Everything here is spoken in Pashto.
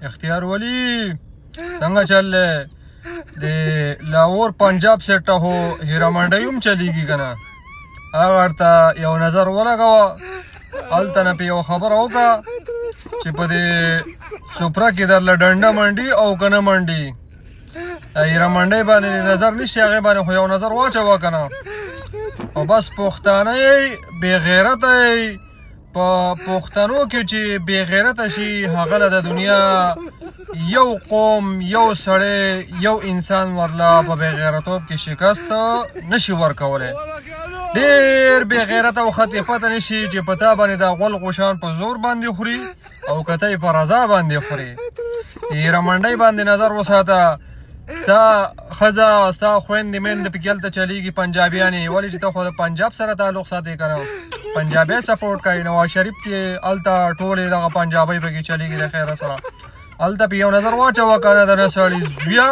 اختیار ولی څنګه چل د لاهور پنجاب سیټه هو هیرا منډی هم چلیږي که نه هغه ورته یو نظر ولګوه هلته نه پې یو خبره وکړه چې په دې سوپره کې درله ډنډه منډي او که نه منډي هیرا منډی باندې نظر نشي هغې باندې خو یو نظر واچوه که نه او بس پښتانه یې بېغیرته یې په پښتنو کې چې بېغیرته شي هغه له د دنیا یو قوم یو سړی یو انسان ورله په بېغیرتوب کې شکست نشي ورکولی ډېر بېغیرته او خطې پته نشي چې په تا باندې دا غول غوشان په زور باندې خوري او که ته یې په رضا باندې خوري د هیرا منډۍ باندې نظر وساته ستا ښځه ستا خویندې میندې پکې هلته چلیږي پنجابیانې ولې چې ته خو د پنجاب سره تعلق ساتې که نه پنجابی سپورټ کوي نواز شریف کې هلته ټولې دغه پنجابۍ پکې چلیږي د خیره سره هلته پې یو نظر واچوه که نه د نه سړي زویه